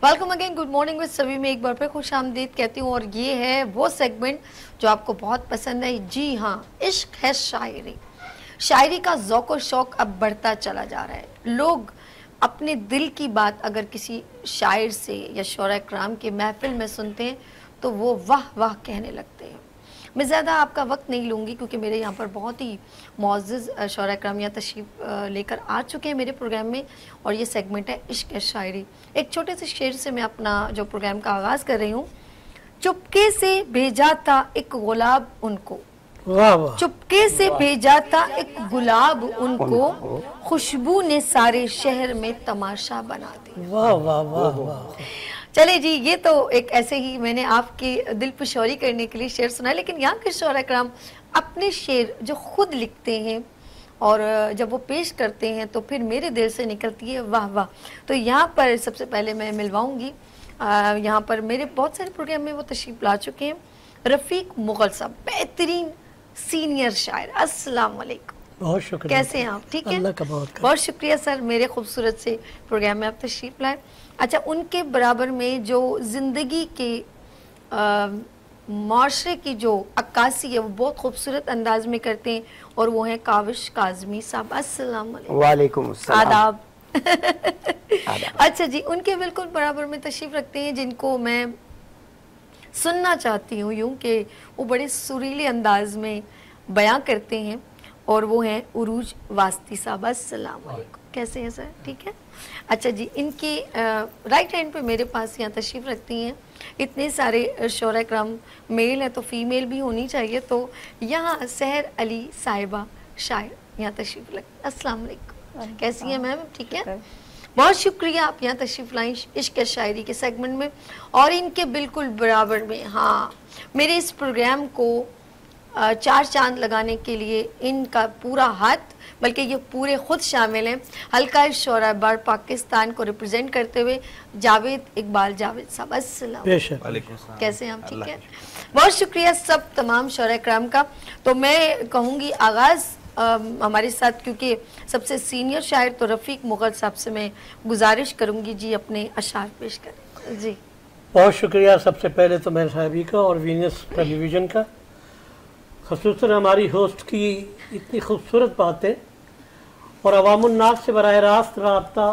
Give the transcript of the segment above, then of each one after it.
Welcome again, good morning with सभी में एक बार फिर खुश आमदीद कहती हूँ। और ये है वो सेगमेंट जो आपको बहुत पसंद है। जी हाँ, इश्क है शायरी। शायरी का ज़ौक़ और शौक़ अब बढ़ता चला जा रहा है। लोग अपने दिल की बात अगर किसी शायर से या शोरा कराम की महफिल में सुनते हैं तो वो वाह वाह कहने लगते हैं। मैं ज़्यादा आपका वक्त नहीं लूँगी क्योंकि मेरे यहाँ पर बहुत ही मुअज़्ज़ज़ शोरा कराम यहाँ तशरीफ़ लेकर आ चुके हैं मेरे प्रोग्राम में, और ये सेगमेंट है इश्क है शायरी। एक छोटे से शेर से मैं अपना जो प्रोग्राम का आगाज़ कर रही हूँ। चुपके से भेजा था एक गुलाब उनको, वाह वाह, चुपके से भेजा था एक गुलाब उनको, खुशबू ने सारे शहर में तमाशा बना दिया। वाह वाह वाह वाह। चले जी, ये तो एक ऐसे ही मैंने आपकी दिल पुशौरी करने के लिए शेर सुना, लेकिन यहाँ के शोरा कराम अपने शेर जो खुद लिखते हैं और जब वो पेश करते हैं तो फिर मेरे दिल से निकलती है वाह वाह। तो यहाँ पर सबसे पहले मैं मिलवाऊंगी, यहाँ पर मेरे बहुत सारे प्रोग्राम में वो तशरीफ ला चुके हैं, रफ़ीक मुग़ल साहब, बेहतरीन सीनियर शायर। अस्सलाम वालेकुम। बहुत शुक्रिया। कैसे हैं आप? ठीक है, अल्लाह का बहुत बहुत शुक्रिया सर, मेरे खूबसूरत से प्रोग्राम में आप तशरीफ लाए। अच्छा, उनके बराबर में जो ज़िंदगी के माशरे की जो अक्कासी है वो बहुत खूबसूरत अंदाज में करते हैं, और वो हैं काविश काज़मी साहब। अस्सलाम वालेकुम अस्सलाम। आदाब। अच्छा जी, उनके बिल्कुल बराबर में तशरीफ रखते हैं जिनको मैं सुनना चाहती हूँ यूँ कि वो बड़े सुरीले अंदाज में बयां करते हैं, और वो हैं उरूज वास्ती साहब। अस्सलाम वालेकुम, कैसे हैं सर? ठीक है। अच्छा जी, इनके राइट हैंड पे मेरे पास यहाँ तशरीफ़ रखती हैं। इतने सारे शोरा कराम मेल है तो फीमेल भी होनी चाहिए, तो यहाँ सहर अली साहिबा शायर यहाँ तशरीफ़ रखती। अस्सलाम वालेकुम, कैसी हैं मैम? ठीक है, बहुत शुक्रिया आप यहाँ तशरीफ़ लाई इश्क शायरी के सेगमेंट में। और इनके बिल्कुल बराबर में, हाँ, मेरे इस प्रोग्राम को चार चांद लगाने के लिए इनका पूरा हाथ, बल्कि ये पूरे खुद शामिल हैं, हल्का शोरा बार पाकिस्तान को रिप्रेजेंट करते हुए जावेद इकबाल जावेद साहब। अस्सलाम वालेकुम, कैसे हैं आप? ठीक है, बहुत शुक्रिया सब तमाम शोरा कराम का। तो मैं कहूँगी आगाज़ हमारे साथ, क्योंकि सबसे सीनियर शायर तो रफ़ीक मुग़ल साहब से मैं गुजारिश करूँगी जी अपने अशार पेश करें जी। बहुत शुक्रिया सबसे पहले तो मेरे साहबी का और वीनस टेलीविज़न का, ख़ुसूसन हमारी होस्ट की इतनी खूबसूरत बातें और अवामुन्नास से बराह रास्त रब्ता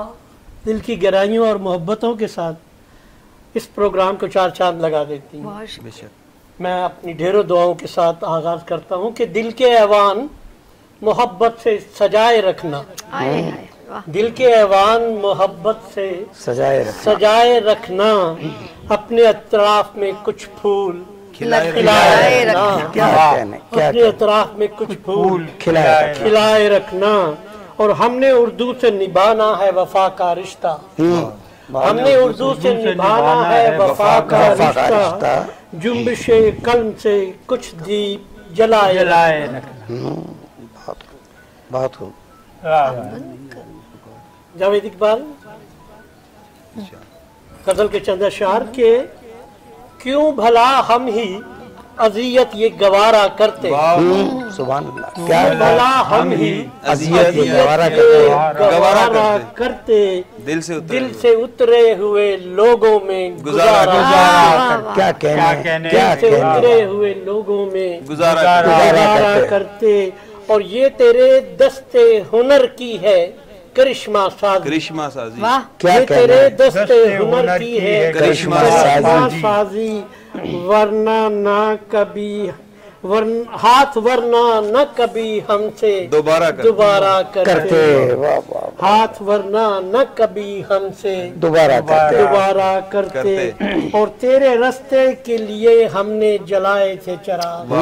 दिल की गहराइयों और मोहब्बतों के साथ इस प्रोग्राम को चार चांद लगा देती हैं। मैं अपनी ढेरों दुआओं के साथ आगाज़ करता हूँ कि दिल के ऐवान मोहब्बत से सजाए रखना, दिल के ऐवान मोहब्बत से सजाए रखना, अपने अतराफ में कुछ फूल खिलाए रखना, अपने अतराफ में कुछ फूल खिलाए रखना। और हमने उर्दू से निभाना है वफा का रिश्ता, हमने उर्दू से निभाना है वफा का रिश्ता, जुम्बिशे कल्म से कुछ दीप जलाए रखना। बहुत खूब। जावेद इकबाल गजल के चंद अशार के, क्यों भला हम ही अजियत ये गवारा करते, सुभान अल्लाह, क्या भला हम ही अजियत ये गवारा करते, दिल से उतरे हुए लोगों में गुजारा, क्या कहने, दिल से उतरे हुए लोगों में गुजारा करते। और ये तेरे दस्ते हुनर की है करिश्मा साजी, क्या तेरे दस्ते हुनर की है करिश्मा साजी, वरना ना कभी हाथ वरना न कभी हमसे दोबारा करते, हाथ वरना न कभी हमसे दोबारा करते। और तेरे रास्ते के लिए हमने जलाए थे चिराग,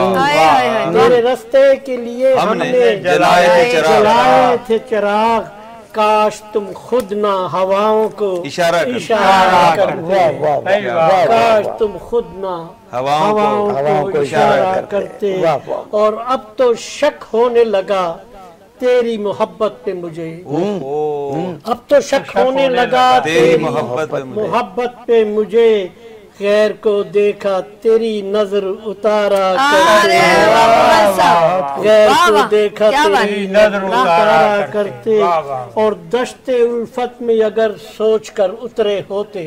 तेरे रास्ते के लिए हमने जलाए थे चिराग, काश तुम खुद ना हवाओं को इशारा करते, काश तुम खुद ना हवाओं को इशारा करते। और अब तो शक होने लगा तेरी मोहब्बत पे मुझे, अब तो शक होने लगा तेरी मोहब्बत पे मुझे, गैर को देखा तेरी नजर उतारा गैर को देखा तेरी नजर उतारा करते और दश्ते उल्फत में अगर सोच कर उतरे होते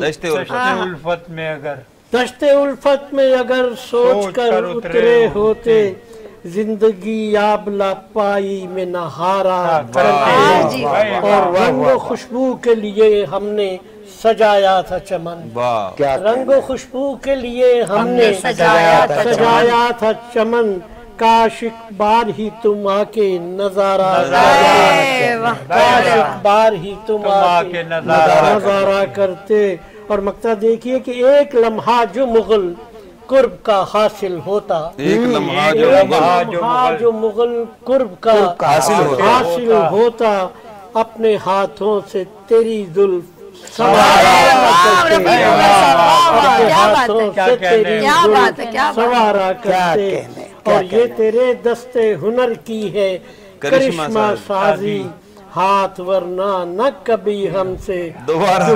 दश्ते उल्फत में अगर दश्ते उल्फत में अगर सोच कर उतरे होते जिंदगी याबला पाई में नहारा करते और रंगो खुशबू के लिए हमने सजाया था चमन रंगो खुशबू के लिए हमने सजाया था चमन काश एक बार ही तुम आके नजारा काश एक बार ही तुम आके नजारा करते। और मकता देखिए कि एक लम्हा जो मुगल कुर्ब का हासिल होता एक लम्हा जो मुगल कुर्ब का हासिल होता अपने हाथों से तेरी जुल्फ सवारा करते और ये तेरे दस्ते हुनर की है करिश्मा साजी हाथ वरना न कभी हमसे दोबारा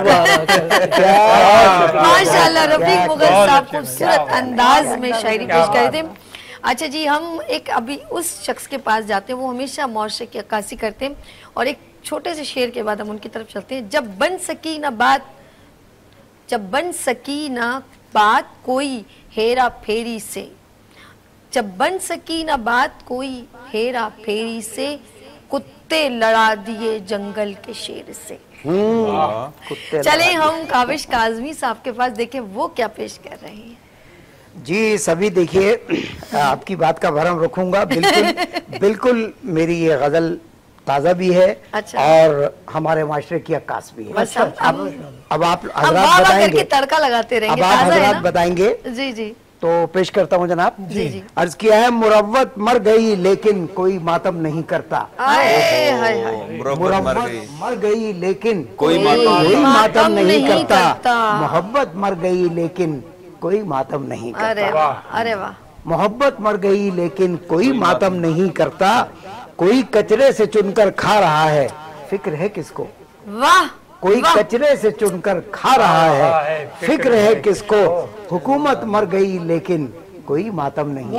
माशाल्लाह रफीक मुगल साहब खूबसूरत अंदाज में शायरी पेश कर रहे थे। अच्छा जी, हम एक अभी उस शख्स के पास जाते हैं, वो हमेशा मुआशरे की अक्कासी करते हैं और एक छोटे से शेर के बाद हम उनकी तरफ चलते हैं। जब बन सकी ना बात कोई हेरा फेरी से, जब बन सकी ना बात कोई हेरा फेरी से, कुत्ते लड़ा दिए जंगल के शेर से। चले हम काविश काज़मी साहब के पास देखें वो क्या पेश कर रहे हैं। जी सभी देखिए, आपकी बात का भरम रखूंगा, बिल्कुल बिल्कुल मेरी ये गजल ताज़ा भी है। अच्छा। और हमारे माशरे की अक्कास भी है। अच्छा। अब आप हज़रात बताएंगे, तड़का लगाते रहेंगे, अब आप हज़रात बताएंगे। जी जी तो पेश करता हूँ जनाब। जी जी। अर्ज किया है मुरव्वत मर गई लेकिन कोई मातम नहीं करता। मुरव्वत मर गई लेकिन कोई मातम नहीं करता। मोहब्बत मर गई लेकिन कोई मातम नहीं करता। अरे वाह। मोहब्बत मर गई लेकिन कोई मातम नहीं करता। कोई कचरे से चुनकर खा रहा है, फिक्र है किसको। वाह। कोई कचरे से चुनकर खा रहा है, फिक्र है किसको। हुकूमत मर गई लेकिन कोई मातम नहीं।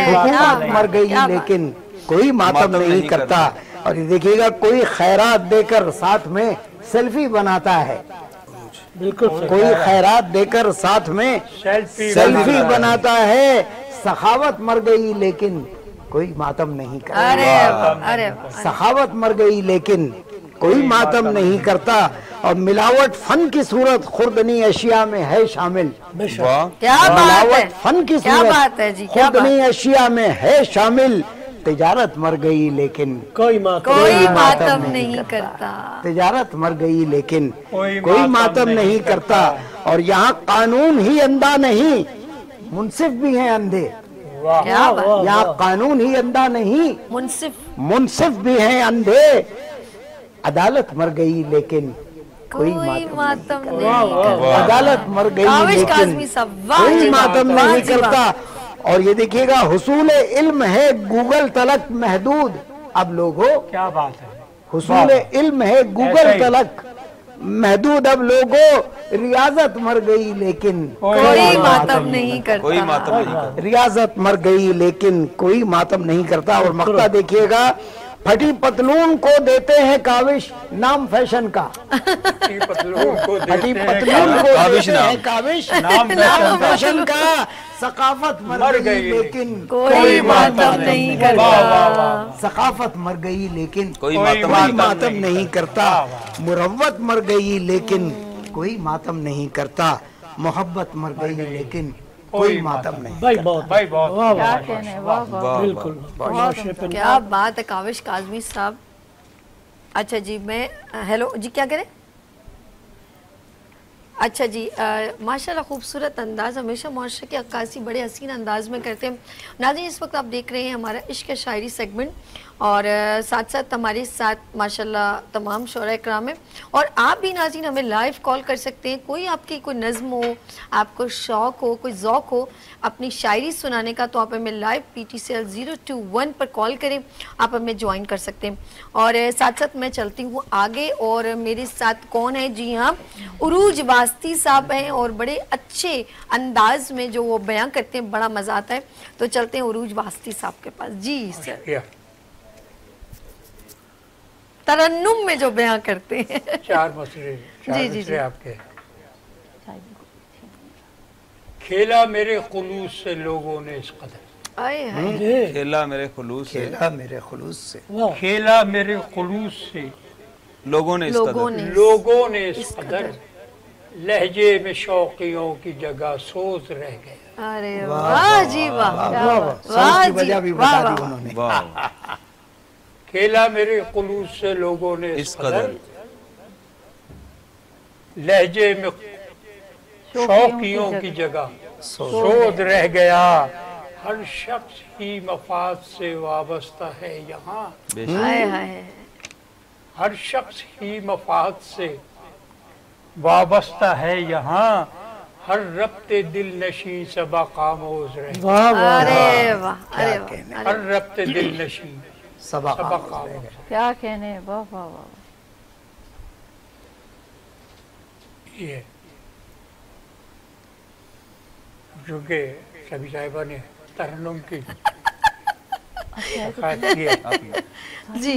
हुकूमत मर गई लेकिन कोई मातम नहीं करता। और ये देखिएगा, कोई खैरात देकर साथ में सेल्फी बनाता है। बिल्कुल। कोई खैरात देकर साथ में सेल्फी बनाता है। सखावत मर गई लेकिन कोई मातम नहीं करता। अरे सखावत मर गई लेकिन कोई मातम नहीं करता। और मिलावट फन की सूरत खुर्दनी अशिया में है शामिल। क्या बात है, फन की सूरत खुर्दनी अशिया में है शामिल। तिजारत मर गई लेकिन कोई मातम नहीं करता। तिजारत मर गई लेकिन कोई मातम नहीं करता। और यहाँ कानून ही अंधा नहीं, मुंसिफ भी हैं अंधे। यहाँ कानून ही अंधा नहीं, मुंसिफ भी हैं अंधे। अदालत मर गई लेकिन कोई मातम नहीं करता। अदालत मर गई लेकिन कोई मातम नहीं करता। और ये देखिएगा, हुसूल इल्म है गूगल तलक महदूद। अब लोगों, क्या बात है, हुसूल इल्म है गूगल तलक महदूद। अब लोगों, रियाजत मर गई लेकिन कोई मातम नहीं करता। रियाजत मर गई लेकिन कोई मातम नहीं करता। और मक्ता देखिएगा, फटी पतलून को देते हैं काविश नाम फैशन का। फटी पतलून को देते हैं काविश नाम फैशन का। सकाफत मर गई लेकिन कोई मातम नहीं करता। सकाफत मर गई लेकिन कोई मातम नहीं करता। मुरव्वत मर गई लेकिन कोई मातम नहीं करता। मोहब्बत मर गई लेकिन कोई मातम नहीं। भाई बहुत क्या कहने, बिल्कुल क्या बात है काविश काज़मी साहब। अच्छा जी, मैं हेलो जी, क्या करें। अच्छा जी, माशाल्लाह खूबसूरत अंदाज़, हमेशा मुआशरे की अक्कासी बड़े हसीन अंदाज में करते हैं। नाज़रीन, इस वक्त आप देख रहे हैं हमारा इश्क शायरी सेगमेंट और साथ साथ हमारे साथ माशाल्लाह तमाम शोरा कराम है। और आप भी नाज़रीन हमें लाइव कॉल कर सकते हैं। कोई आपकी कोई नज़्म हो, आपको शौक़ हो, कोई ज़ौक़ हो अपनी शायरी सुनाने का, तो आप हमें लाइव PTCL 021 पर कॉल करें, आप हमें ज्वाइन कर सकते हैं। और साथ साथ मैं चलती हूँ आगे और मेरे साथ कौन है। जी हाँ, उरूज वास्ते वास्ती साहब हैं और बड़े अच्छे अंदाज में जो वो बयां करते हैं, बड़ा मजा आता है। तो चलते हैं उरूज वास्ती साहब के पास। जी सर, तरन्नुम में जो बयां करते हैं। चार मसले जी आपके। खेला मेरे खुलूस से लोगों ने इस कदर, खेला मेरे खुलूस से, खेला मेरे खुलूस से, खेला मेरे खुलूस से लोगों ने इस कदर, लहजे में शौकियों की जगह सोच रह गया। अरे वाह जी वाह, वाह वजह भी बता दी उन्होंने। खेला मेरे खुलूस से लोगों ने इस कदर, लहजे में शौकियों की जगह सोच रह गया। हर शख्स ही मफाद से वाबस्ता है यहाँ, हर शख्स ही मफाद से वाबस्ता है यहाँ, हर रब्ते दिल नशी सबा खामोश रहे। अरे वाह, अरे वाह, हर रब्ते दिल नशी सबा खामोश, क्या कहने, वाह वाह वाह। ये चूँकि सभी साहिबा ने तरन्नुम की जी,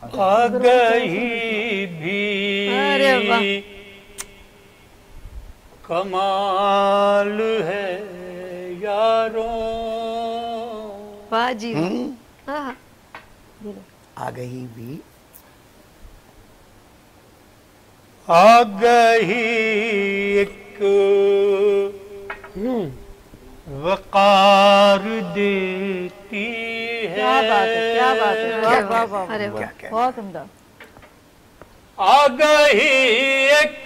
आ गई भी कमाल है यारों, वाह जी, आ गई भी, आ गई एक वकार देती है। क्या बात है, क्या बात है, वाह वाह वाह, अरे वाह, बहुत उम्दा। आ गई एक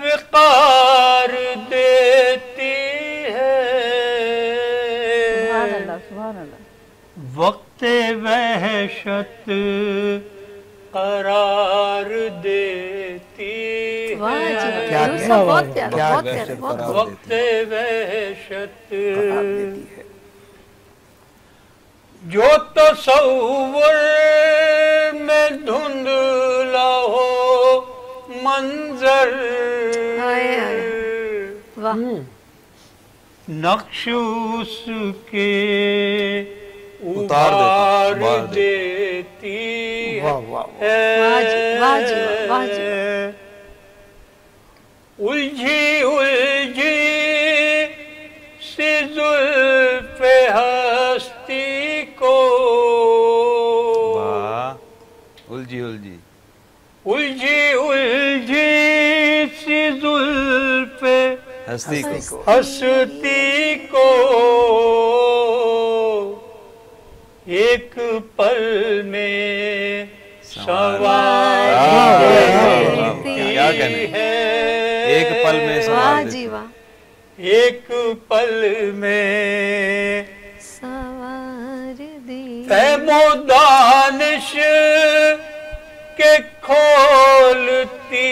वकार देती है, सुभान अल्लाह, सुभान अल्लाह। वक्त वहशत करार देती है, बहुत प्यारा, बहुत प्यारा, बहुत वक्त वहशत जो तसव्वुर में धुंधला हो मंजर, नक्श उसके उतार देती है। उलझी उलझी सी जुल्फ़े हस्ती को, उलझी उलझी उलझी उलझी सी जुल्फ़े हस्ती को एक पल में सवार देती है, एक पल में सवार देती है, एक पल में सवार दी, दानिश के खोलती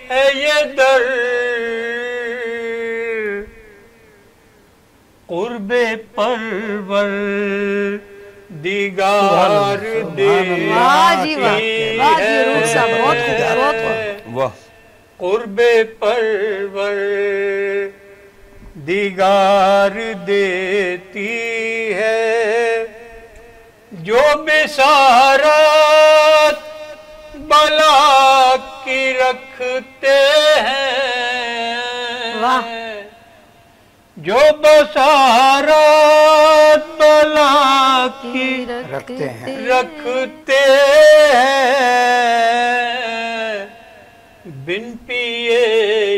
है ये दर, कुर्बे परवर दिगार देती है, कुर्बे परवर दिगार देती है, जो बिसारत बला की रखते हैं, जो बसारत बला की रखते हैं, बिन पिए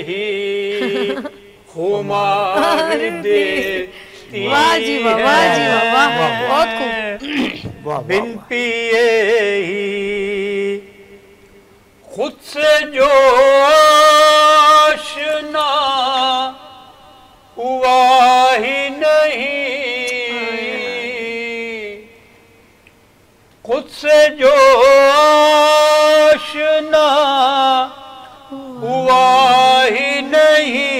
ही खुमार देती है, बिन पिए ही खुद से जो आशना हुआ ही नहीं, खुद से जो आशना हुआ ही नहीं,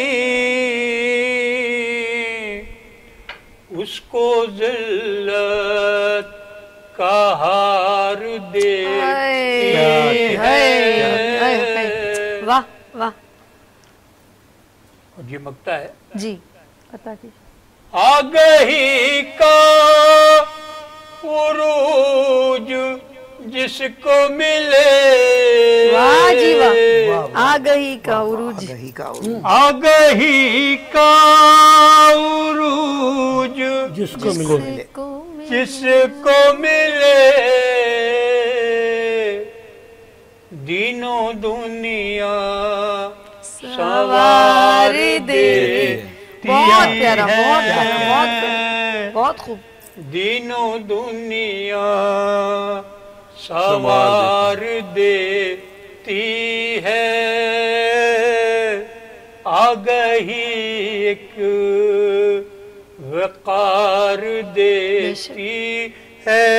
उसको जिल्लत का हार दे। वाह वाह। और ये मकता है जी, पता की आगही का उरूज जिसको मिले। वाह जी वाह। आगही का उरूज, आगही का उरूज जिसको मिले, जिसको मिले, दीनों दुनिया सवार दे। बहुत प्यारा, बहुत प्यारा, बहुत प्यारा, बहुत खूब। दीनों दुनिया सवार देती है, आ गई एक वक़ार देती है,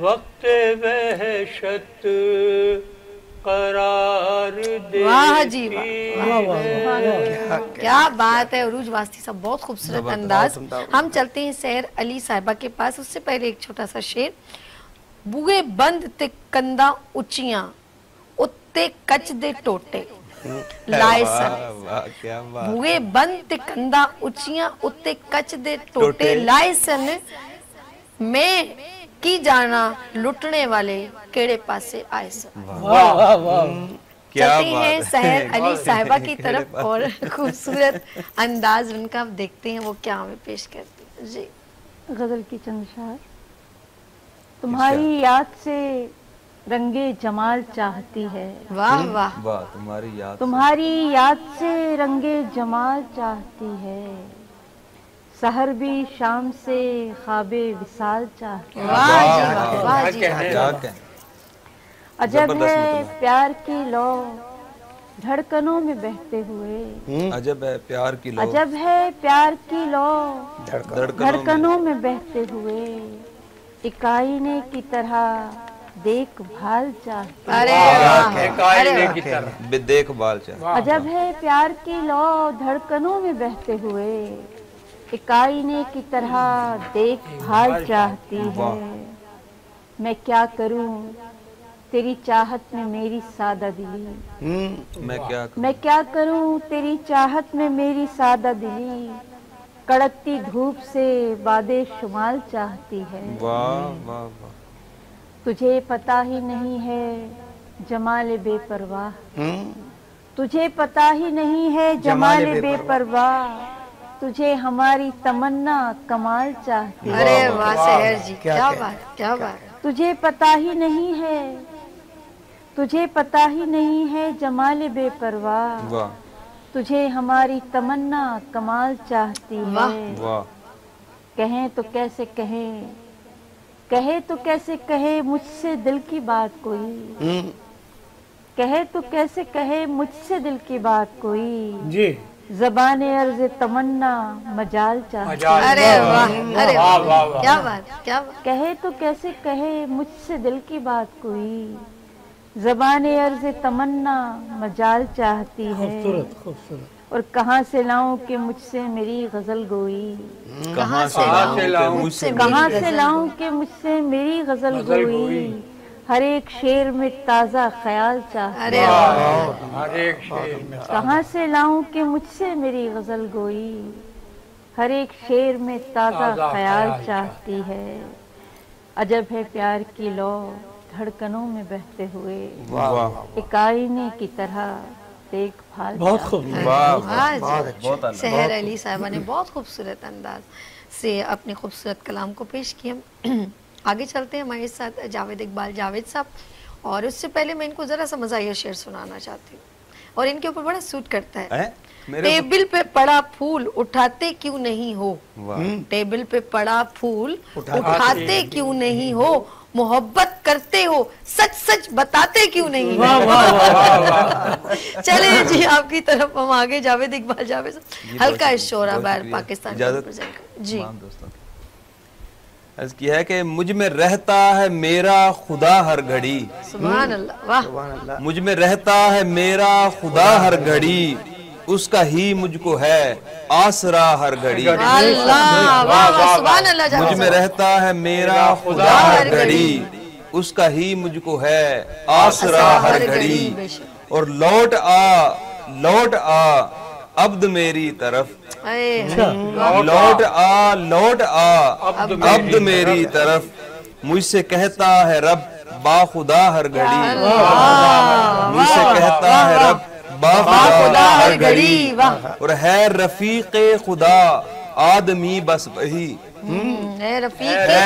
वक्त वहशत करार देती। वाह जी वाह, क्या बात है उरूज वास्ती साहब, बहुत खूबसूरत अंदाज। हम चलते हैं सहर अली साहिबा के पास, उससे पहले एक छोटा सा शेर। बूहे बंद ते कंधा उचियां, उत्ते कच दे टोटे लाए सन। बूहे बंद ते कंधा उचियां, उत्ते कच दे टोटे लाए सन। मैं की जाना लुटने वाले केड़े पासे आए सन। वाह वाह वाह। चलते हैं सहर अली साहिबा की तरफ और खूबसूरत अंदाज उनका आप देखते हैं वो क्या हमें पेश करती है। जी, गजल की चंद शार। तुम्हारी याद से रंगे जमाल चाहती है। वाह वाह वाह। तुम्हारी याद से रंगे जमाल चाहती है, सहर भी शाम से ख्वाबे विसाल चाहती है। वाह जी वाह, वाह जी वाह। अजब है प्यार की लौ धड़कनों में बहते हुए। अजब है प्यार की लौ, अजब है प्यार की लौ धड़कनों में बहते हुए, एक आईने की तरह देखभाल चाहती है। अरे आईने की तरह देखभाल चाहती। अजब है प्यार की लौ धड़कनों में बहते हुए, एक आईने की तरह देखभाल चाहती है। मैं क्या करूं तेरी चाहत में मेरी सादा दिली। मैं क्या करूं तेरी चाहत में मेरी सादा दिली, कड़कती धूप से बादे शुमाल चाहती है। वाह वाह वाह। तुझे पता ही नहीं है जमाल बेपरवाह, तुझे पता ही नहीं है जमाल बेपरवाह, तुझे हमारी तमन्ना कमाल चाहती है। अरे वाह सहर जी, क्या बात, क्या बात। तुझे पता ही नहीं है, तुझे पता ही नहीं है जमाल बेपरवाह, तुझे हमारी तमन्ना कमाल चाहती है। वाह। कहें तो कैसे कहें, कहे तो कैसे कहे मुझसे दिल की बात कोई, कहे तो कैसे कहे मुझसे दिल की बात कोई जी। ज़बाने अर्ज़ तमन्ना मजाल चाहती है। अरे वाह, अरे वाह, क्या बात, क्या बात। कहे तो कैसे कहे मुझसे दिल की बात कोई, ज़बाने अर्ज़ तमन्ना मजाल चाहती है। खूबसूरत खूबसूरत। और कहाँ से लाऊं कि मुझसे मेरी गजल गोई, कहाँ से लाऊं मुझसे, कहाँ से लाऊं कि मुझसे मेरी गजल गोई, हर एक शेर में ताज़ा ख्याल चाहती है। हर एक शेर में कहाँ से लाऊं कि मुझसे मेरी गजल गोई, हर एक शेर में ताज़ा ख्याल चाहती है। अजब है प्यार की लौ धड़कनों में बहते हुए, एक आईने की तरह देखभाल। बहुत खूब, सहर अली साहिबा ने बहुत खूबसूरत अंदाज से अपने खूबसूरत कलाम को पेश किया। आगे चलते हैं हमारे साथ जावेद इकबाल जावेद साहब, और उससे पहले मैं इनको जरा सा मज़ाहिया शेर सुनाना चाहती हूँ और इनके ऊपर बड़ा सूट करता है। टेबल पे पड़ा फूल उठाते क्यों नहीं हो, टेबल पे पड़ा फूल उठाते क्यों नहीं हो, मोहब्बत करते हो सच सच बताते क्यों नहीं। चलिए जी आपकी तरफ हम आगे जावेद इकबाल जावेद हल्का शोरा बाहर पाकिस्तान जी। अर्ज़ किया है कि मुझ में रहता है मेरा खुदा हर घड़ी, सुभान अल्लाह, वाह। मुझ में रहता है मेरा खुदा हर घड़ी, उसका ही मुझको है आसरा हर घड़ी। अल्लाह, वाह वाह, सुभान अल्लाह। मुझ में रहता है मेरा खुदा हर घड़ी, उसका ही मुझको है आसरा हर घड़ी। और लौट आ अब्द मेरी तरफ, लौट आ अब्द मेरी तरफ, मुझसे कहता है रब बाखुदा हर घड़ी, मुझसे कहता है रब बाखुदा हर घड़ी। और है रफीक़े खुदा आदमी बस वही, है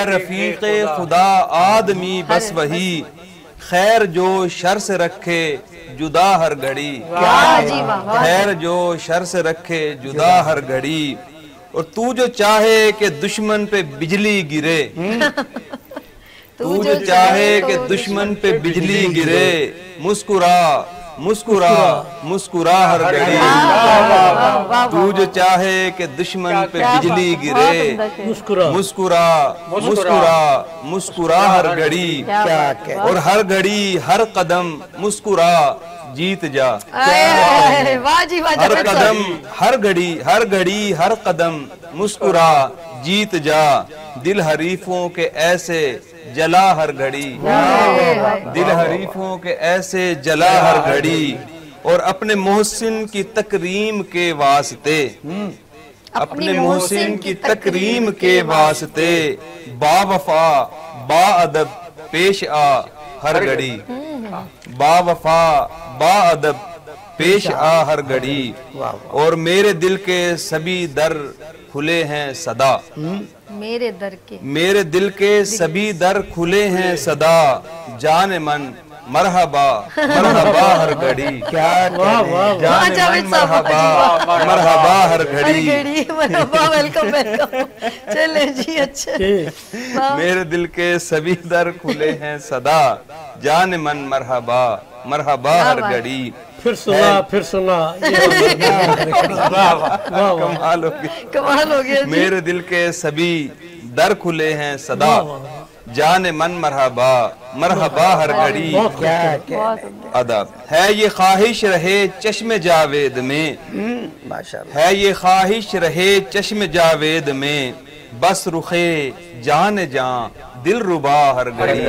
रफीक़े खुदा आदमी बस वही, खैर जो शर से रखे जुदा हर घड़ी, खैर जो शर से रखे जुदा हर घड़ी। और तू जो चाहे कि दुश्मन पे बिजली गिरे, तू जो चाहे कि दुश्मन पे बिजली गिरे, मुस्कुरा मुस्कुरा मुस्कुरा हर घड़ी। तू जो चाहे कि दुश्मन पे बिजली गिरे, मुस्कुरा मुस्कुरा मुस्कुरा हर घड़ी। और हर घड़ी हर कदम मुस्कुरा जीत जा, हर कदम हर घड़ी हर कदम मुस्कुरा जीत जा। दिल हरीफों के ऐसे जला हर घड़ी, दिल हरीफों के ऐसे जला हर घड़ी। और अपने मोहसिन की तकरीम के वास्ते, अपने मोहसिन की तकरीम के वास्ते, बावफा बाअदब पेश आ हर घड़ी, बावफा बाअदब पेश आ हर घड़ी। और मेरे दिल के सभी दर खुले हैं सदा, मेरे दिल के सभी दर खुले हैं सदा। जाने मन मरहबा मरहबा हर घड़ी, क्या जाने मन मरहबा मरहबा हर घड़ी। Welcome welcome. चले जी, अच्छा। मेरे दिल के सभी दर खुले हैं सदा, जाने मन मरहबा मरहबा हर घड़ी। फिर सुना कमाल हो गया। मेरे दिल के सभी दर खुले हैं सदा, जाने मन मरहबा मरहबा हर घड़ी। अदब है ये ख्वाहिश रहे चश्मे जावेद में, है ये ख्वाहिश रहे चश्मे जावेद में, बस रुखे जान जा दिल रुबा हर घड़ी,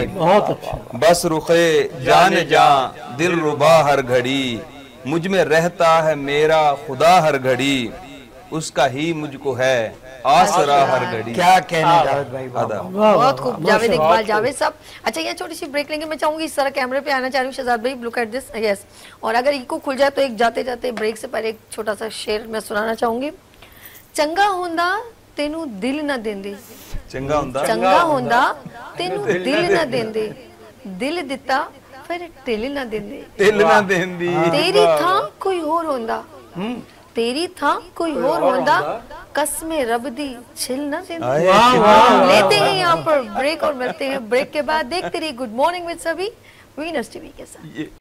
बस रुखे जान जा दिल रुबा हर घड़ी। मुझ में रहता है मेरा खुदा हर घड़ी, उसका ही मुझको है आसरा हर घड़ी। क्या कहने जावेद भाई, बहुत खूब जावेद इकबाल जावेद साहब। अच्छा, ये छोटी सी ब्रेक लेंगे। मैं चाहूंगी इस तरह कैमरे पे आना चाह रही हूँ शहजाद भाई, लुक एट दिस। यस, और अगर इको खुल जाए तो एक जाते जाते ब्रेक से पहले एक छोटा सा शेर मैं सुनाना चाहूंगी। चंगा होंदा तेनू दिल ना देंदे, चंगा होंदा तेनू दिल ना देंदे, दिल दिता फिर टिल ना देंदे, तेरी थां कोई होर होंदा, तेरी थां कोई होर होंदा, कसमे रब दी छिल ना देंदे। लेते हैं यहाँ पर ब्रेक और मिलते हैं ब्रेक के बाद। देखते रहिए गुड मॉर्निंग विद सभी वीनस टीवी के साथ।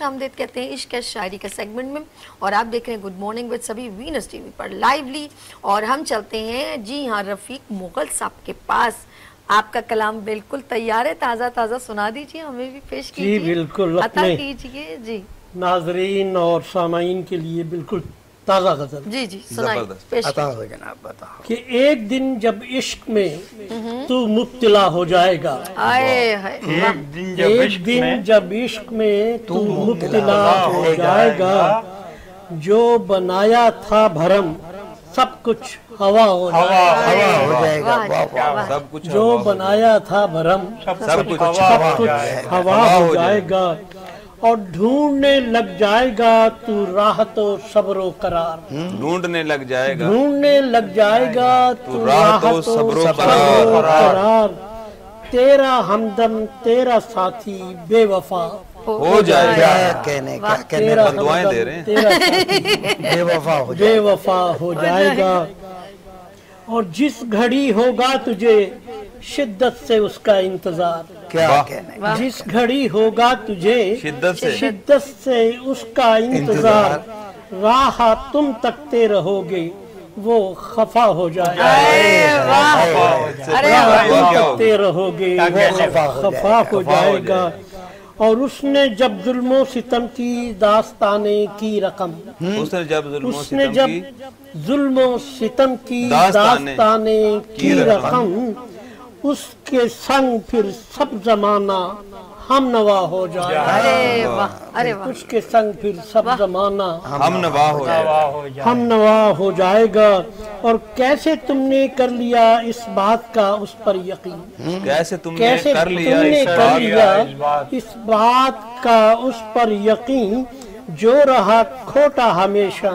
आमदीद कहते हैं इश्क शायरी के सेगमेंट में, और आप देख रहे हैं गुड मॉर्निंग विद सभी वीनस टीवी पर लाइवली। और हम चलते हैं जी हाँ रफीक मुगल साहब के पास। आपका कलाम बिल्कुल तैयार है, ताज़ा ताज़ा सुना दीजिए, हमें भी पेश कीजिए। जी बिल्कुल, अता कीजिए जी नाजरीन और सामाइन के लिए बिल्कुल ताज़ा गजल। जी जी सुनाइए, पेश बताओ जनाब, बताओ। कि एक दिन जब इश्क में तू मुब्तला हो जाएगा, एक दिन जब इश्क में तू मुब्तला हो जाएगा, जो बनाया था भरम सब कुछ हवा हो जाएगा, सब कुछ जो बनाया था भरम सब कुछ हवा हो जाएगा। और ढूंढने लग जाएगा तू राहत और सब्रो करार। ढूंढने लग जाएगा, ढूंढने लग जाएगा तू राहत और सब्रो करार। तेरा हमदम तेरा साथी बेवफा हो जाएगा। कहने क्या तेरा दुआएं दे रहे हैं। तेरा साथी बेवफा हो जाएगा। और जिस घड़ी होगा तुझे शिद्दत से उसका इंतजार। क्या कहने, जिस घड़ी होगा तुझे शिद्दत से उसका इंतजार। राह तुम तकते रहोगे वो खफा हो जाएगा। तुम तकते रहोगे वो खफा हो जाएगा। और उसने जब जुल्मों सितम की दास्ताने की रकम, उसने जब जुल्मों सितम की दास्ताने की रकम, उसके संग फिर सब जमाना हम नवा हो जाएगा। अरे वाह, अरे वाह। उसके संग फिर सब जमाना हम नवा हो जाएगा, हम नवा हो जाएगा। और कैसे तुमने कर लिया इस बात का उस पर यकीन, कैसे तुमने कर लिया इस बात का उस पर यकीन। जो रहा खोटा हमेशा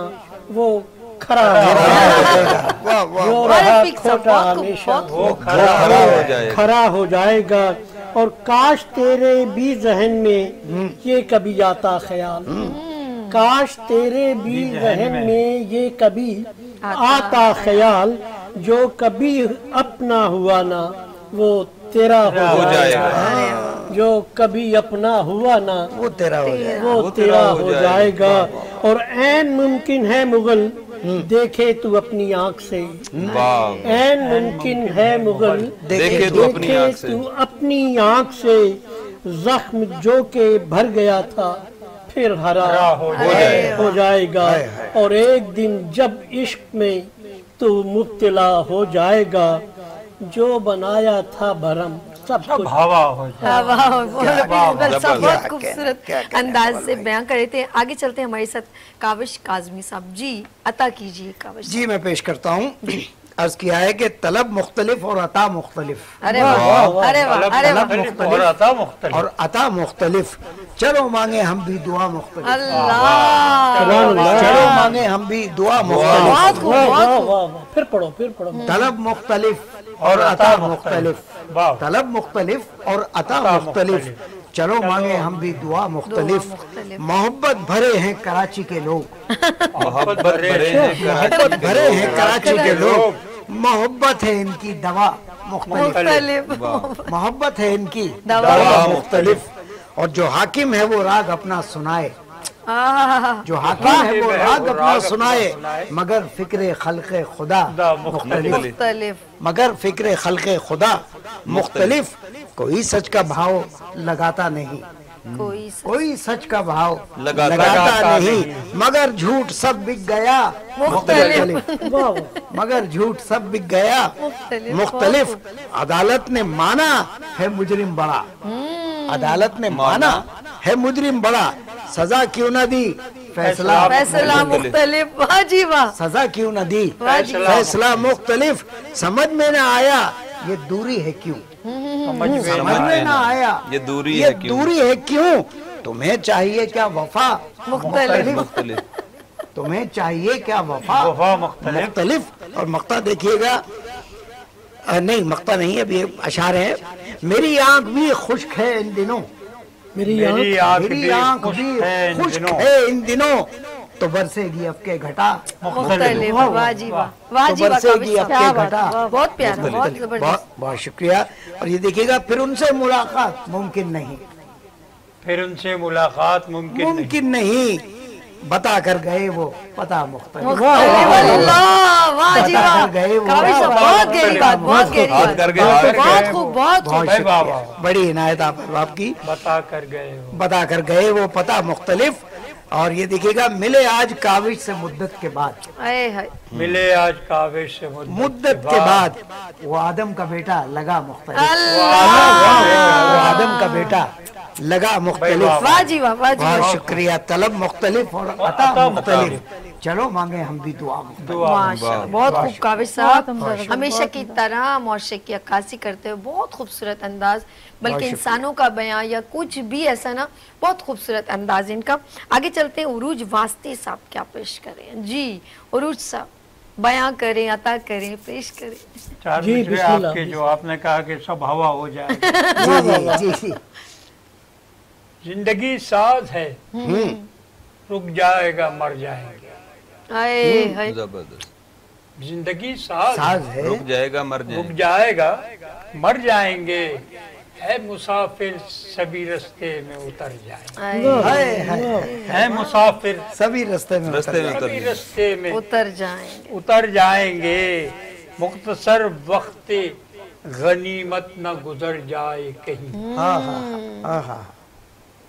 वो खरा हो जाएगा। जो रहा खोटा हमेशा वो खरा हो जाएगा। और काश तेरे भी जहन में ये कभी आता ख्याल, काश तेरे भी जहन में ये कभी आता ख्याल। जो कभी अपना हुआ ना वो तेरा हो जाएगा। जो कभी अपना हुआ ना वो तेरा हो जाएगा, वो तेरा हो जाएगा। और ऐन मुमकिन है मुगल देखे तू अपनी आँख से, ऐन मुमकिन है मुगल देखे तू अपनी आँख से। जख्म जो के भर गया था फिर हरा हो जाएगा। और एक दिन जब इश्क में तू मुब्तला हो जाएगा, जो बनाया था भरम सब हवा हो जाएगा। सब बहुत खूबसूरत अंदाज से बयां कर रहे थे। आगे चलते हैं हमारे साथ काविश काज़मी साहब जी, अता कीजिए काविश जी। मैं पेश करता हूँ। अर्ज किया है कि तलब मुख्तलिफ और अता मुख्तलिफ। अरे वाह, अरे वाह, अरे वाह। और अता मुख्तलिफ। चलो मांगे हम भी दुआ मुख्तलिफ। अल्लाह, चलो मांगे हम भी दुआ मुख्तलिफ। फिर पढ़ो, फिर पढ़ो। तलब मुख्तलिफ और अता मुख्तलिफ, तलब मुख्तलिफ और अता मुख्तलिफ। चलो मांगे हम भी दुआ मुख्तलिफ। मोहब्बत भरे हैं कराची के लोग, मोहब्बत भरे हैं कराची के लोग। मोहब्बत है इनकी दवा मुख्तलिफ, मोहब्बत है इनकी दवा मुख्तलिफ। और जो हाकिम है वो राग अपना सुनाए, जो हाकिम है वो राग अपना सुनाए। मगर फिक्रे खल्क़े खुदा मुख्तलिफ, मगर फिक्रे खल्क़े खुदा मुख्तलिफ। कोई सच का भाव लगाता नहीं, कोई सच का भाव लगाता नहीं। मगर झूठ सब बिक गया मुख्तलिफ, मगर झूठ सब बिक गया मुख्तलिफ। अदालत ने माना है मुजरिम बड़ा, अदालत ने माना है मुजरिम बड़ा। सजा क्यों न दी फैसला मुख्तलिफ। वाह जी वाह। सजा क्यों न दी फैसला मुख्तलिफ। समझ में न आया ये दूरी है क्यों, समझ में न आया ये दूरी है क्यों। तुम्हें चाहिए क्या वफा मुख्तलिफ, तुम्हें चाहिए क्या वफा मुख्तलिफ। और मक्ता देखिएगा, नहीं मक्ता नहीं, अभी अशार है। मेरी आंख भी खुश्क है इन दिनों, मेरी आंख भी खुश्क है इन दिनों। तो बरसेगी अब के घटा मुख्तलिफ। वाह जी वाह, वाह जी वाह। बरसेगी अब के घटा। बहुत प्यारा, बहुत जबरदस्त। बहुत शुक्रिया। और ये देखिएगा, फिर उनसे मुलाकात मुमकिन नहीं, फिर उनसे मुलाकात मुमकिन नहीं। बता कर गए वो पता मुख्तलिफ। वाह जी वाह, बहुत गहरी बात, बहुत गहरी बात, बहुत खूब, बहुत खूब। बड़ी इनायत आपकी। बता कर गए वो पता मुख्तलिफ। और ये देखिएगा, मिले आज काविश से मुद्दत के बाद, मिले आज काविश से मुद्दत के बाद। वो आदम का बेटा लगा मुख्तलिफ, वो आदम का बेटा लगा मुख्तलिफ। वाह जी वाह, वाह जी वाह, वाह। शुक्रिया। तलब मुख्तलिफ और अता मुख्तलिफ। चलो मांगे हम भी दुआ मुख्तलिफ। माशाल्लाह, बहुत खूब काबिज साहब, हमेशा की तरह मौशे की अक्कासी करते हुए बहुत खूबसूरत अंदाज, बल्कि इंसानों का बयां या कुछ भी ऐसा ना, बहुत खूबसूरत अंदाज इनका। आगे चलते हैं, उरूज वास्ती साहब क्या पेश करें जी। उरूज साहब बयां करें, अता करें, पेश करें। चार मिसरे आपके जो आपने कहा कि सब हवा हो जाए। जी। जिंदगी साज है, रुक जाएगा मर जाएंगे। जबरदस्त। जिंदगी साज है, रुक जाएगा मर रुक जाएगा मर जाएंगे, है मुसाफिर सभी रास्ते में उतर जाएंगे। है मुसाफिर सभी रास्ते में सभी रास्ते में उतर जाएंगे। मुख्तसर वक्त गनीमत न गुजर जाए कहीं।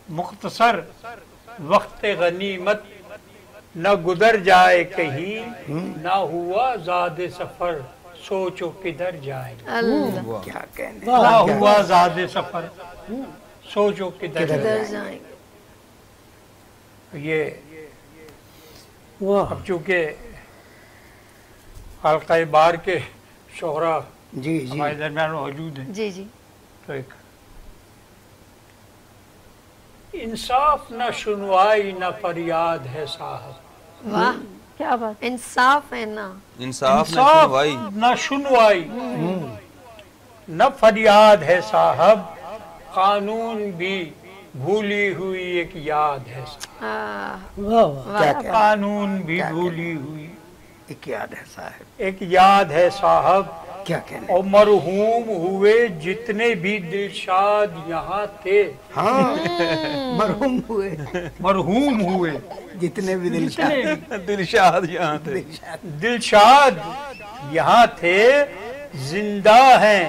मुख्तसर वक्त गनीमत न गुजर जाए कहीं, ना हुआ ज़ादे सफर सोचो किधर जाए। क्या कहने, ना हुआ ज़ादे सफर सोचो किधर जाए। ये अब चूंकि हल्का बार के शोहरा जी हमारे दरमियान मौजूद है, जी तो एक इंसाफ न सुनवाई न फरियाद है साहब। वाह, क्या बात। इंसाफ है ना, इंसाफ न सुनवाई न फरियाद है साहब, कानून भी भूली हुई एक याद है साहब। कानून भी भूली हुई एक याद है साहब, एक याद है साहब। क्या कहने। और मरहूम हुए जितने भी दिलशाद यहाँ थे। हाँ, मरहूम हुए जितने भी दिलशाद यहाँ थे। दिलशाद यहाँ थे, जिंदा हैं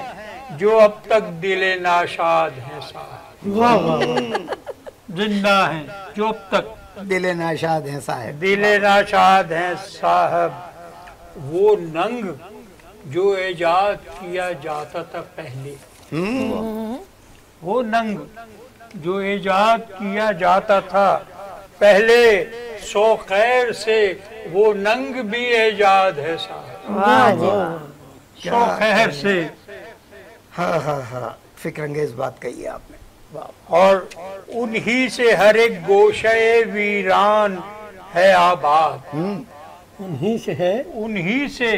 जो अब तक दिले नाशाद हैं साहब। जिंदा हैं जो अब तक दिले नाशाद हैं साहब। दिले नाशाद हैं साहब। वो नंग जो इजाद किया जाता था पहले, वो नंग जो इजाद किया जाता था पहले, सो खैर से वो नंग भी इजाद है साहब। सो खैर से। हाँ, फिक्रंगेज बात कही है आपने। और उन्हीं से हर एक गोशे वीरान है आबाद। उन्हीं से है, उन्हीं से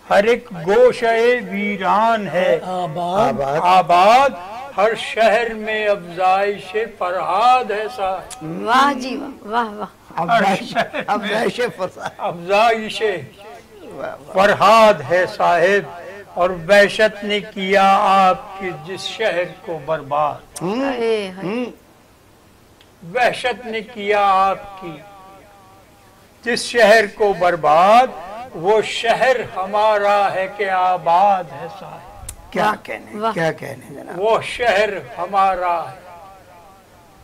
हर एक गोशे वीरान है आबाद। हर शहर में अफजाइश फरहाद है साहब। वाह जी वाह, वाह वाह। अफजाइश फरहाद है साहिब। और वहशत ने किया आपके जिस शहर को बर्बाद। वहशत ने किया आपकी जिस शहर को बर्बाद, वो शहर हमारा है कि आबाद है साहिब। क्या कहने जनाब। वो शहर हमारा है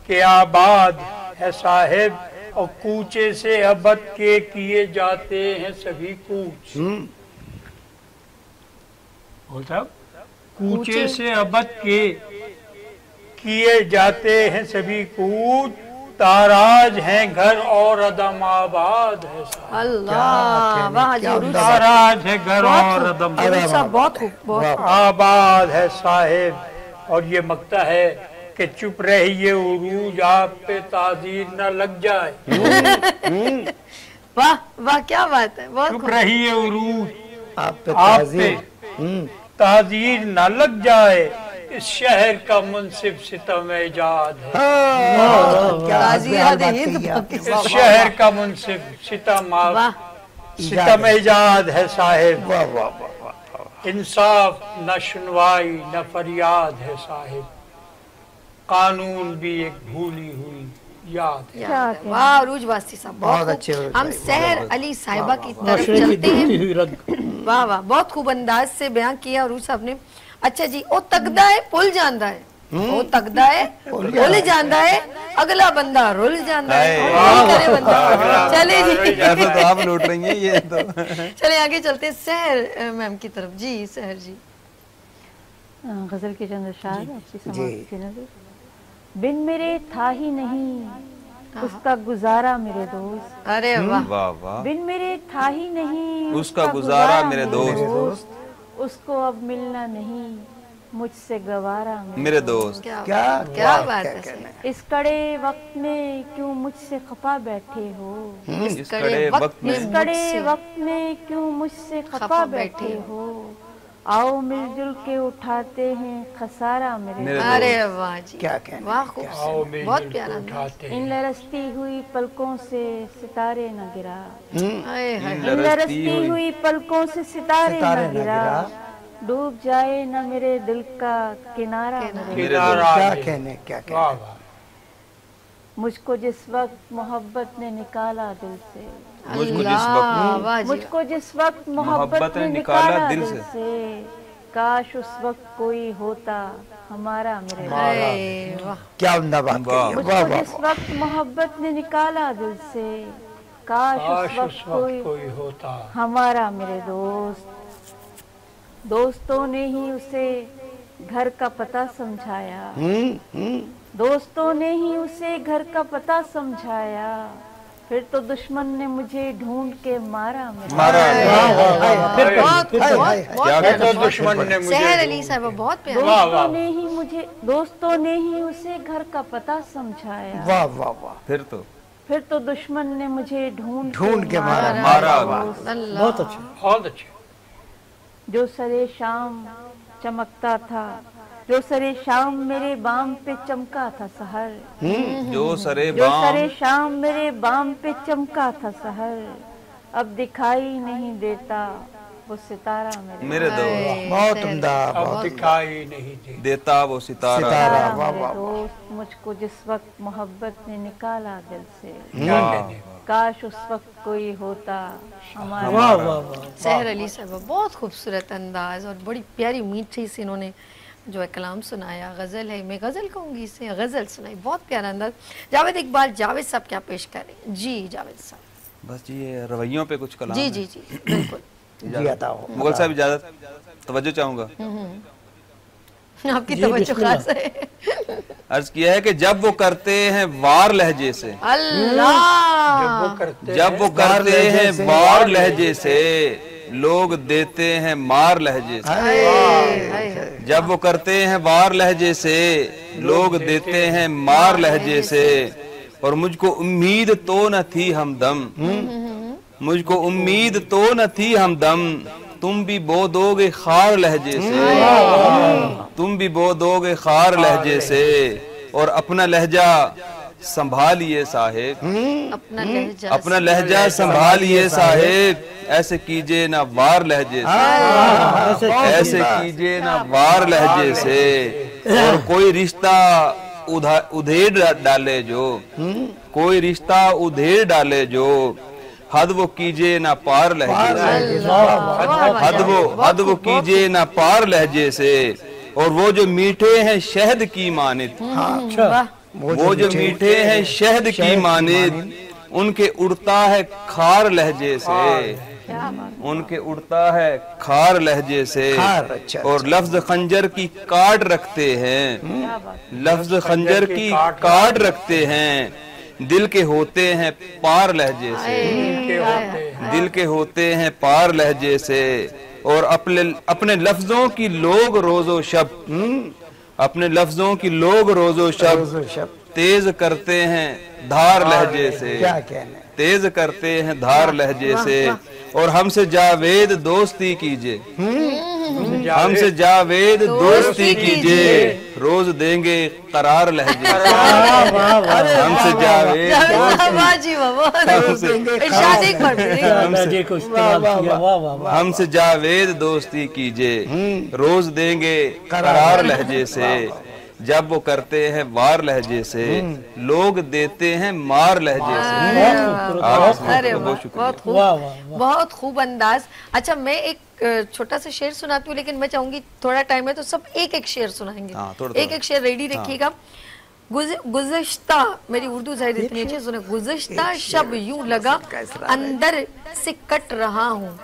कि आबाद है साहिब। और कूचे से अबद के किए जाते हैं सभी कूच। कूचे से अबद के किए जाते हैं सभी कूच। ताराज हैं घर और अदम आबाद है। अल्लाह, वाह जी। ताराज है घर और अदम बहुत खूब आबाद है साहिब। और ये मकता है कि चुप रहिए उरूज आप पे ताजीर न लग जाए। वाह वाह, क्या बात है। चुप रहिए उरूज आप पे ताजीर न लग जाए। इस शहर का मुंसिफ सितम इजाद है। इस शहर का मुंसिफ सितम इजाद है साहिब। इंसाफ न सुनवाई न फरियाद है साहिब। कानून भी एक भूली हुई याद है। वाह अरूज वास्ती साहब, बहुत अच्छे। हम सहर अली साहिबा की तरफ चलते हैं। वाह वाह, बहुत खूब अंदाज से बयां किया अरूज साहब ने। अच्छा जी, ओ तकदा है पुल जांदा है, ओ तकदा है पुल जांदा है, अगला बंदा रुल जांदा है। करे बंदा। चले जी, तो आप लूट रही हैं ये तो। चले आगे चलते हैं सहर मैम की तरफ। जी सहर जी। गजल के चंद अशार आपकी समाअत की नज़र। बिन मेरे था ही नहीं उसका गुजारा मेरे दोस्त। अरे वाह वाह वाह। बिन मेरे था ही नहीं उसका गुजारा मेरे दोस्त, उसको अब मिलना नहीं मुझसे गवारा मेरे दोस्त। क्या बात है। इस कड़े वक्त में क्यों मुझसे खफा बैठे हो, इस कड़े वक्त में, इस कड़े वक्त में क्यों मुझसे खफा बैठे हो, आओ मिलजुल के उठाते हैं खसारा मेरे। अरे वाह जी, क्या कहना, वाह खूबसूरत, बहुत प्यारा। इन लरसती हुई पलकों से सितारे न गिरा, इन लरसती हुई पलकों से सितारे न गिरा, डूब जाए न मेरे दिल का किनारा मेरे। क्या कहने, क्या कहने। मुझको जिस वक्त मोहब्बत ने निकाला दिल से, मुझको जिस वक्त मोहब्बत ने निकाला दिल से, काश उस वक्त कोई होता हमारा मेरे। क्या उम्दा बात कही। मुझको जिस वक्त मोहब्बत ने निकाला दिल से, काश उस वक्त कोई होता हमारा मेरे दोस्त। दोस्तों ने ही उसे घर का पता समझाया, दोस्तों ने ही उसे घर का पता समझाया, फिर तो दुश्मन ने मुझे ढूंढ के मारा दुश्मन ने मुझे। सहर अली साहब बहुत प्यारा। दोस्तों ने ही उसे घर का पता समझाया, वाह वाह वाह। फिर तो दुश्मन ने मुझे ढूंढ के मारा। बहुत अच्छे, बहुत अच्छे। जो सरे शाम चमकता था, जो सरे शाम मेरे बाम पे चमका था सहर, जो सरे शाम मेरे बाम पे चमका था सहर, अब दिखाई नहीं देता वो सितारा मेरे दोस्त। बहुत उम्दा, अब दिखाई नहीं देता वो सितारा। मेरे दोस्त, मुझको जिस वक्त मोहब्बत ने निकाला दिल से, काश उस वक्त कोई होता हमारा। सहर अली साहब बहुत खूबसूरत अंदाज और बड़ी प्यारी मीठी सी इन्होंने जो है कलाम सुनाया। गज़ल है, मैं गज़ल कहूँगी इसे, गज़ल सुनाई, बहुत प्यारा अंदाज। जावेद इकबाल, जावेद साहब क्या पेश करें जी? जावेद साहब बस जी रवैयों पे कुछ कलाम। जी जी जी बिल्कुल। मुगल साहब इजाजत, तवज्जो चाहूंगा। आपकी तवज्जो खास है। अर्ज किया है कि जब वो करते हैं वार लहजे से, अल्लाह, जब वो करते हैं वार लहजे से, लोग देते हैं मार लहजे से। जब वो करते हैं वार लहजे से, लोग देते हैं मार लहजे से। और मुझको उम्मीद तो न थी हमदम, मुझको उम्मीद तो न थी हमदम, तुम भी बो दोगे खार लहजे से, तुम भी बो दोगे खार लहजे से। और अपना लहजा संभालिए साहेब, अपना लहजा संभालिए साहेब, ऐसे कीजिए ना वार लहजे से, ऐसे कीजिए ना वार लहजे से। और कोई रिश्ता उधेड़ डाले जो, कोई रिश्ता उधेड़ डाले जो, हद वो कीजिए ना पार लहजे से, हद वो कीजिए ना पार लहजे से। और वो जो मीठे हैं शहद की मानित, वो जो मीठे हैं शहद की मानित, उनके उड़ता है खार लहजे से, उनके उड़ता है खार लहजे से। और लफ्ज खंजर की काट रखते हैं, लफ्ज खंजर की काट रखते हैं, दिल के होते हैं पार लहजे से, दिल के होते हैं पार लहजे से। और अपने लफ्जों की लोग रोजो शब, अपने लफ्जों की लोग रोजो शब तेज करते हैं धार लहजे से, तेज करते हैं धार लहजे से। और हमसे जावेद दोस्ती कीजिए, हमसे जावेद दोस्ती कीजिए, रोज देंगे करार लहजे से। हमसे जावेद हमसे जावेद दोस्ती कीजिए, रोज देंगे करार लहजे से। जब वो करते हैं वार लहजे से, लोग देते हैं मार लहजे से। अरे बहुत खूब अंदाज। अच्छा मैं एक छोटा सा शेर सुनाती हूँ, लेकिन मैं चाहूंगी थोड़ा टाइम है तो सब एक एक शेर सुनाएंगे। एक एक शेर रेडी रखिएगा। गुज़श्ता, मेरी उर्दू शायद इतनी अच्छी सुने। गुज़श्ता शब यूं लगा अंदर से कट रहा हूँ,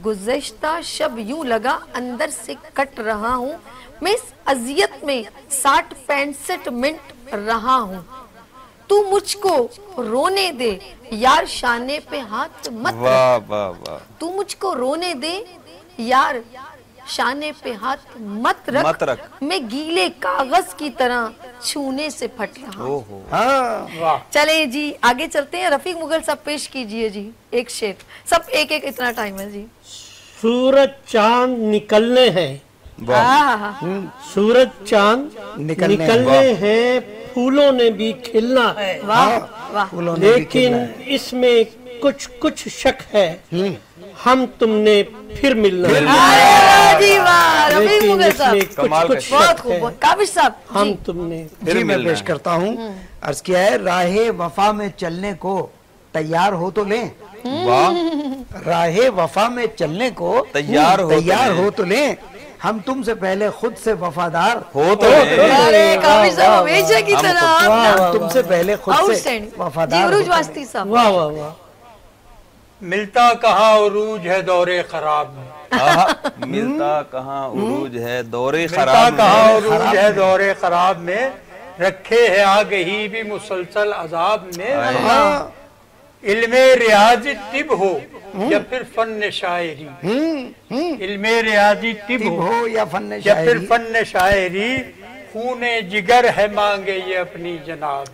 गुज़श्ता शब यूं लगा अंदर से कट रहा हूँ, मैं इस अजियत में 60-65 मिनट रहा हूँ, तू मुझको रोने दे यार शाने पे हाथ मत रख। वाह वाह। तू मुझको रोने दे यार शाने पे हाथ मत रख, मैं गीले कागज की तरह छूने से फट रहा हूँ। हाँ। चले जी आगे चलते हैं। रफीक मुगल साहब पेश कीजिए जी एक शेर, सब एक एक, इतना टाइम है जी। सूरज चांद निकलने हैं, सूरज चांद निकलने हैं, फूलों ने भी खिलना है, वाह वाह। लेकिन इसमें कुछ कुछ शक है, हम तुमने फिर मिलना है। जी वाह रफीक मुगल साहब, कुछ बहुत खूब। काबिश साहब हम तुमने जी मैं पेश करता हूँ। अर्ज किया है, राहे वफा में चलने को तैयार हो तो लें। वाह। राहे वफा में चलने को तैयार हो तो लें, हम तुमसे पहले खुद से वफादार हो तो अरे काबिश साहब हमेशा की तरह हम तुमसे पहले खुद से आउटस्टैंडिंग। वफादार। जी उरूज वास्ती साहब, वाह वाह वाह। मिलता कहाँ उरूज है दौरे खराब में, मिलता कहाँ उरूज है दौरे मिलता खराब कहाँ में, उरूज है दौरे खराब में, रखे है आगही भी मुसलसल अजाब में। इल्मे रियाजी तिब हो या फिर फन शायरी, इल्मे रियाजी तिब हो या फन या फिर फन शायरी, खूने जिगर है मांगे ये अपनी जनाब,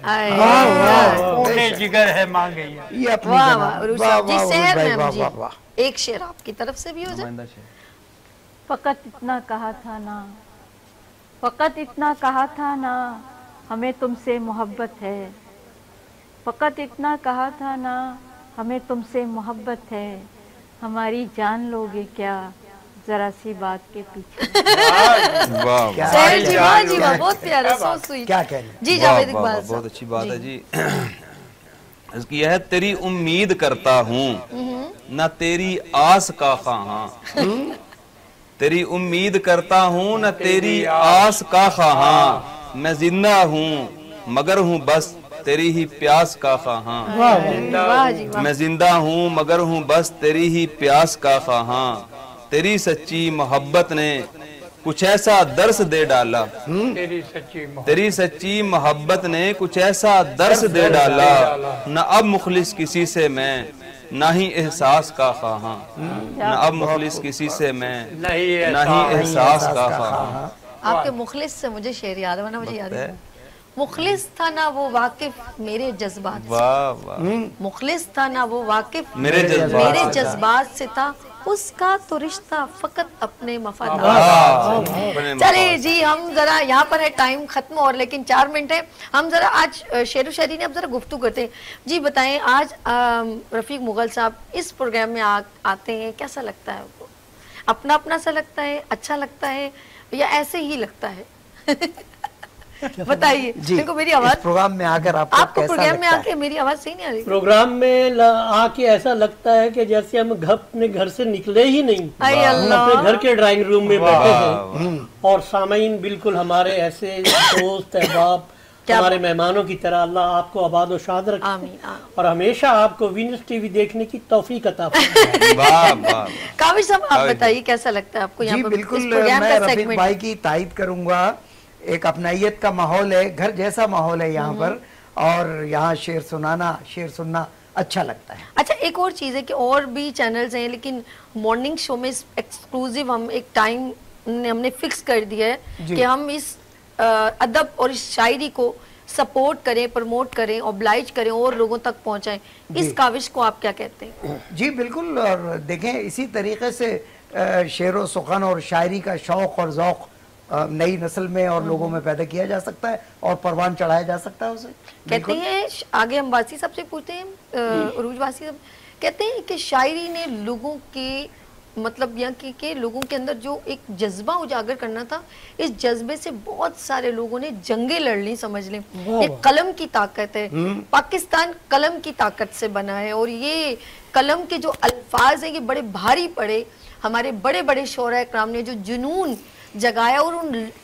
खूने जिगर है मांगे ये अपनी वाह जनाब। वाह उरूज वाह, साहब जी। वाह, शहर उरूज में भाई, जी वाह, वाह, एक शेर आपकी तरफ से भी हो जाए। फकत इतना कहा था ना, फकत इतना कहा था ना, हमें तुमसे मोहब्बत है, फकत इतना कहा था ना, हमें तुमसे मोहब्बत है, हमारी जान लोगे क्या जरा सी बात के पीछे। वाह सहर जी वाह जी वाह, बहुत प्यारा, सो स्वीट। क्या कहना जी जावेद इकबाल बहुत साहब, अच्छी बात है जी। इसकी यह तेरी उम्मीद करता हूँ न तेरी आस का ख़्वाहां, तेरी उम्मीद करता हूँ न तेरी आस का ख़्वाहां, मैं जिंदा हूँ मगर हूँ बस तेरी ही प्यास का ख़्वाहां, वाह जी वाह। मैं जिंदा हूँ मगर हूँ बस तेरी ही प्यास का ख़्वाहां, तेरी सच्ची मोहब्बत ने कुछ ऐसा दर्स दे डाला, तेरी सच्ची मोहब्बत ने कुछ ऐसा दर्स दे डाला, न अब मुखलिस किसी से मैं ना ही एहसास का ख़्वाहां, न अब मुखलिस किसी से मैं नहीं एहसास का ख़्वाहां। आपके मुखलिस से मुझे शेर याद है, मुझे याद है। मुखलिस था ना वो वाकिफ मेरे जज्बात से, वाह वाह। मुखलिस था ना वो वाकिफ मेरे जज्बात से था, उसका तो रिश्ता फकत अपने मफादार। चलिए जी हम जरा यहाँ पर है, टाइम खत्म और लेकिन 4 मिनट है, हम जरा आज शेर व शायरी ने अब जरा गुफ्तगू करते हैं। जी बताएं, आज रफीक मुगल साहब इस प्रोग्राम में आते हैं, कैसा लगता है आपको? अपना अपना सा लगता है, अच्छा लगता है या ऐसे ही लगता है? बताइए। देखो मेरी आवाज प्रोग्राम में आकर आपको प्रोग्राम में आके मेरी आवाज सही नहीं आ रही? प्रोग्राम में आके ऐसा लगता है कि जैसे हम अपने घर से निकले ही नहीं, अपने घर के ड्राइंग रूम में बैठे हैं और सामीन बिल्कुल हमारे ऐसे दोस्त अहबाब, हमारे मेहमानों की तरह। अल्लाह आपको आबाद और शाद रखे और हमेशा आपको विनर्स टीवी देखने की तौफीक अता फरमाए। काबिश साहब आप बताइए कैसा लगता है आपको यहाँ पर? बिल्कुल मैं रफीक भाई की तारीफ करूंगा, एक अपनाइयत का माहौल है, घर जैसा माहौल है यहाँ पर, और यहाँ शेर सुनना अच्छा लगता है। अच्छा एक और चीज़ है कि और भी चैनल्स हैं लेकिन मॉर्निंग शो में एक्सक्लूसिव हम एक टाइम हमने फिक्स कर दिया है कि हम इस अदब और इस शायरी को सपोर्ट करें, प्रमोट करें, ऑब्लाइज करें और लोगों तक पहुंचाएं। इस काविश को आप क्या कहते हैं? जी बिल्कुल, और देखें इसी तरीके से शेर व सुखन और शायरी का शौक और ज़ौक़ नई नस्ल में और लोगों में पैदा किया जा सकता है और परवान चढ़ाया जा सकता है उसे। कहते हैं आगे हम वासी साहब से पूछते हैं, उरूज वासी साहब कहते हैं कि शायरी ने लोगों के मतलब यहाँ के लोगों के अंदर जो एक जज्बा उजागर करना था, इस जज्बे से बहुत सारे लोगों ने जंगें लड़ ली, समझ लें। एक कलम की ताकत है, पाकिस्तान कलम की ताकत से बना है और ये कलम के जो अल्फाज हैं ये बड़े भारी पड़े। हमारे बड़े बड़े शोरा इकराम ने जो जुनून जगाया और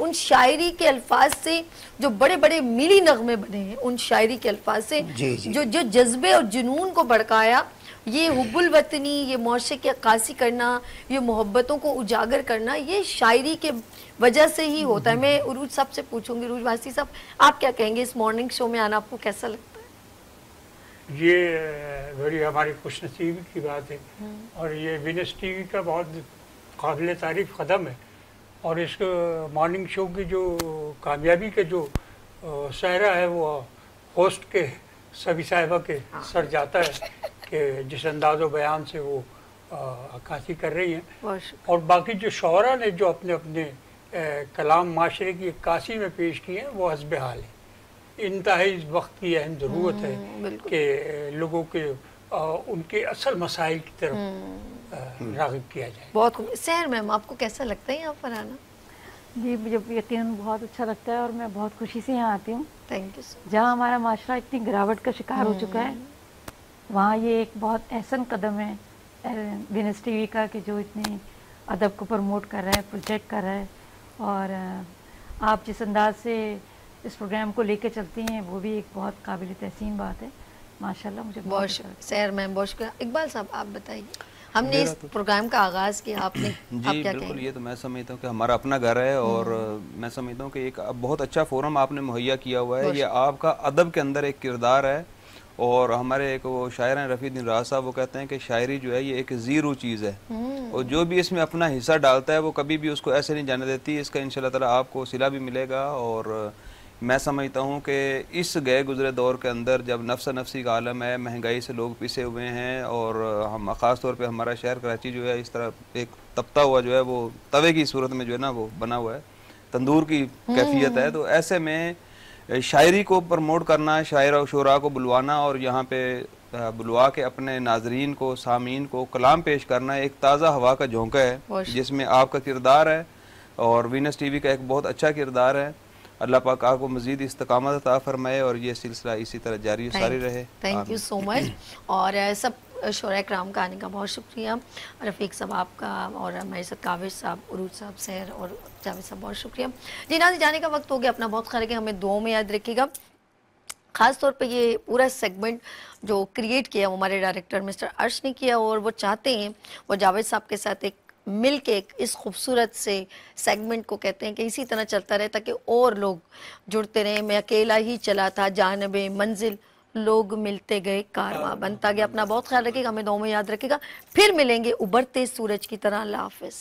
उन शायरी के अल्फाज से जो बड़े बड़े मिली नगमे बने हैं, उन शायरी के अल्फाज से जो जज्बे और जुनून को भड़काया, ये हुब्बुल वतनी, ये मौशे की अक्कासी करना, ये मोहब्बतों को उजागर करना, ये शायरी के वजह से ही होता है। मैं उरूज साहब से पूछूंगी, उरूज वासी साहब आप क्या कहेंगे, इस मॉर्निंग शो में आना आपको कैसा लगता है? ये बड़ी हमारी खुशनसीबी की बात है और ये विनस टीवी का बहुत काबिल तारीफ कदम है। और इस मॉर्निंग शो की जो कामयाबी के जो सहरा है वो होस्ट के सभी साहिबा के सर जाता है कि जिस अंदाज़ो बयान से वो अक्कासी कर रही हैं। और बाकी जो शौरा ने जो अपने अपने कलाम माशरे की अक्कासी में पेश किए हैं वो हस्ब हाल है। इंतहाई इस वक्त की अहम ज़रूरत है कि लोगों के उनके असल मसाइल की तरफ राग़िब किया जाए। बहुत खूब। सहर मैम आपको कैसा लगता है यहाँ पर आना? जी मुझे यकीनन बहुत अच्छा लगता है और मैं बहुत खुशी से यहाँ आती हूँ। Thank you sir. जहाँ हमारा माशरा इतनी गिरावट का शिकार हो चुका है वहाँ ये एक बहुत एहसन कदम है विनस टीवी का कि जो इतने अदब को प्रमोट कर रहा है, प्रोजेक्ट कर रहा है। और आप जिस अंदाज से इस प्रोग्राम को लेकर चलती हैं वो भी एक बहुत काबिल तहसीन बात है। माशाल्लाह मुझे बहुत सैर मैम बहुत शुक्रिया। इकबाल साहब आप बताइए, हमने इस प्रोग्राम का आगाज किया, आपने जी बिल्कुल, ये तो मैं समझता हूँ कि हमारा अपना घर है और मैं समझता हूँ कि एक बहुत अच्छा फोरम आपने मुहैया किया हुआ है। ये आपका अदब के अंदर एक किरदार है और हमारे एक वो शायर हैं रफ़ीउद्दीन राज साहब, वो कहते हैं कि शायरी जो है ये एक ज़ीरो चीज़ है और जो भी इसमें अपना हिस्सा डालता है वो कभी भी उसको ऐसे नहीं जाने देती। इसका इंशाल्लाह ताला आपको सिला भी मिलेगा। और मैं समझता हूँ कि इस गए गुजरे दौर के अंदर जब नफ्सी का आलम है, महंगाई से लोग पिसे हुए हैं और हम ख़ास तौर पे हमारा शहर कराची जो है इस तरह एक तपता हुआ जो है वो तवे की सूरत में जो है ना वो बना हुआ है, तंदूर की कैफियत है। तो ऐसे में शायरी को प्रमोट करना, शायर और शुरा को बुलवाना और यहाँ पे बुलवा के अपने नाजरीन को, सामीन को कलाम पेश करना एक ताज़ा हवा का झोंका है जिसमें आपका किरदार है और विनस टीवी का एक बहुत अच्छा किरदार है। अल्लाह पाक आपको मज़ीद इस्तकामत अता फरमाए और ये सिलसिला इसी तरह जारी सारी रहे। Thank you so much. और सब शोरा कराम का आने का बहुत शुक्रिया, रफ़ीक साहब आपका और हमारे साथ काविर साहब, उरूज साहब, सहर और जावेद साहब बहुत शुक्रिया। जी नाज़रीन जाने का वक्त हो गया, अपना बहुत ख्याल रखें, हमें दुआओं में याद रखिएगा। ख़ास तौर पे ये पूरा सेगमेंट जो क्रिएट किया वो हमारे डायरेक्टर मिस्टर अर्श ने किया और वो चाहते हैं वो जावेद साहब के साथ एक मिल के इस खूबसूरत से सेगमेंट को कहते हैं कि इसी तरह चलता रहे ताकि और लोग जुड़ते रहें। मैं अकेला ही चला था जानबे मंजिल, लोग मिलते गए कारवां बनता गया। अपना बहुत ख्याल रखिएगा, हमें दुआओं में याद रखिएगा। फिर मिलेंगे उभरते सूरज की तरह। अल्लाह हाफ़िज़।